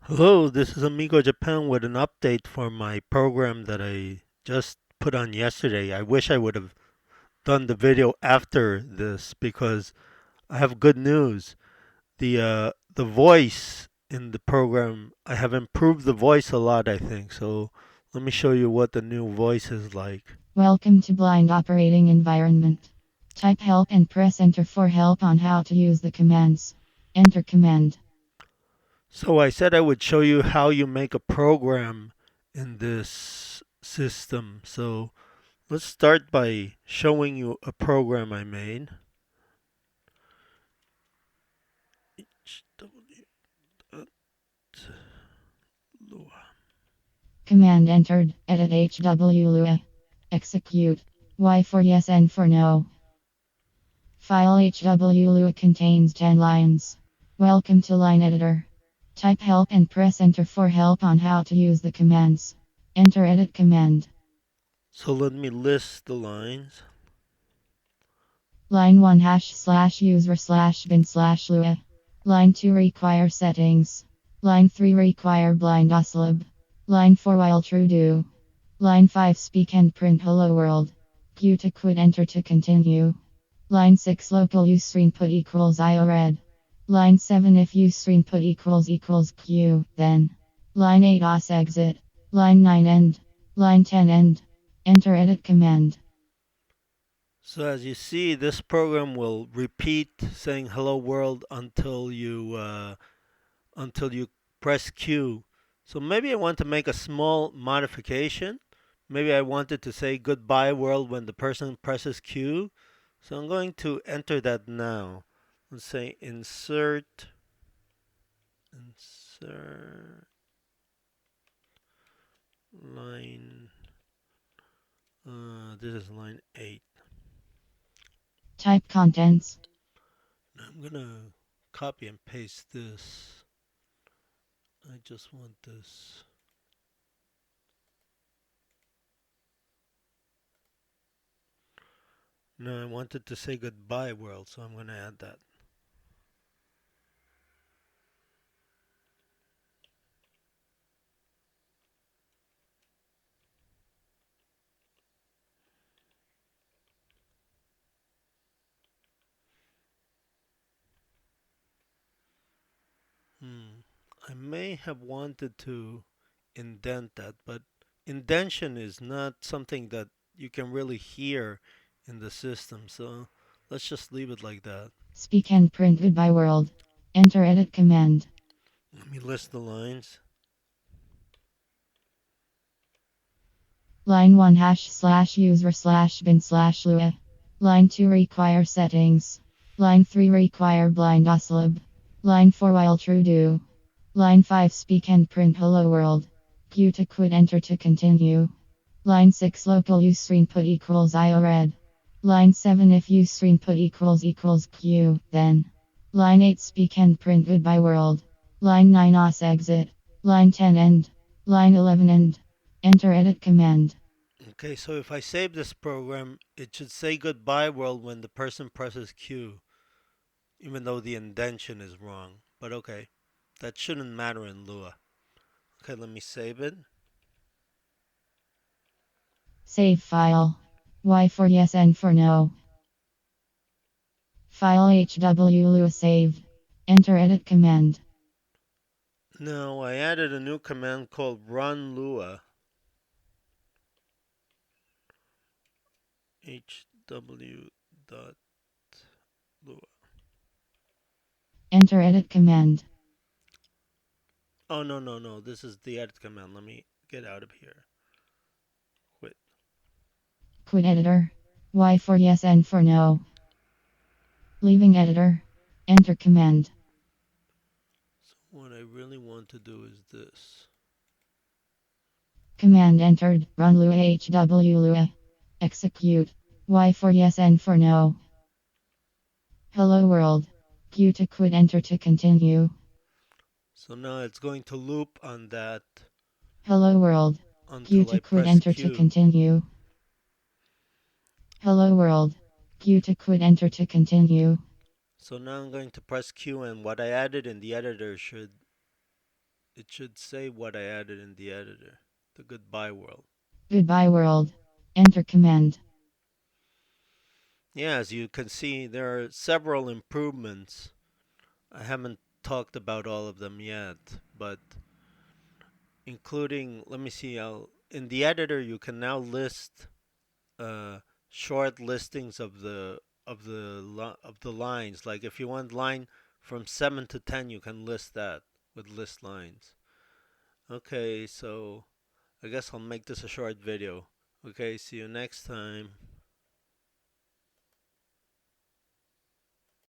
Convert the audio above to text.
Hello, this is Amigo Japan with an update for my program that I just put on yesterday. I wish I would have done the video after this because I have good news. The voice in the program, I have improved the voice a lot, I think. So let me show you what the new voice is like. Welcome to Blind Operating Environment. Type help and press enter for help on how to use the commands. Enter command. So I said I would show you how you make a program in this system. So let's start by showing you a program I made. Command entered. Edit HW Execute. Y for yes, N for no. File HW contains 10 lines. Welcome to line editor. Type help and press enter for help on how to use the commands. Enter edit command. So let me list the lines. Line 1 # user bin /lua. Line 2 require settings. Line 3 require blind oslib. Line 4 while true do. Line 5 speak and print hello world. Q to quit enter to continue. Line 6 local user input equals IO red. Line 7 if user input equals Q then. Line 8 os exit. Line 9 end. Line 10 end. Enter edit command. So as you see, this program will repeat saying "Hello World" until you press Q. So maybe I want to make a small modification. Maybe I wanted to say "Goodbye World" when the person presses Q. So I'm going to enter that now. Let's say insert line. This is line 8. Type contents. I'm gonna copy and paste this. I just want this. No, I wanted to say goodbye world, so I'm gonna add that. Hmm. I may have wanted to indent that, but indentation is not something that you can really hear in the system, so let's just leave it like that. Speak and print goodbye world. Enter edit command. Let me list the lines. Line 1 / user bin /lua. Line 2 require settings. Line 3 require blind oslib. Line 4 while true do. Line 5 speak and print hello world. Q to quit enter to continue. Line 6 local user input equals IO red. Line 7 if user input equals Q then. Line 8 speak and print goodbye world. Line 9 os exit. Line 10 end. Line 11 end. Enter edit command. Okay, so if I save this program, it should say goodbye world when the person presses Q, even though the indentation is wrong. But okay, that shouldn't matter in Lua. Okay, let me save it. Save file. Y for yes, N for no. File HW Lua saved. Enter edit command. Now I added a new command called run Lua. HW dot Lua. Enter edit command. Oh no. This is the edit command. Let me get out of here. Quit. Quit editor. Y for yes, N for no. Leaving editor. Enter command. So what I really want to do is this. Command entered. Run Lua HW Lua. Execute. Y for yes, N for no. Hello world. Q to quit enter to continue. So now it's going to loop on that Hello world. Q until to I quit press enter to Q. continue. Hello world. Q to quit enter to continue. So now I'm going to press Q, and what I added in the editor It should say what I added in the editor. The goodbye world. Goodbye world. Enter command. Yeah, as you can see, there are several improvements. I haven't talked about all of them yet, but including, let me see, in the editor you can now list uh, short listings of the lines. Like if you want line from 7 to 10, you can list that with list lines. Okay, so I guess I'll make this a short video. Okay, see you next time.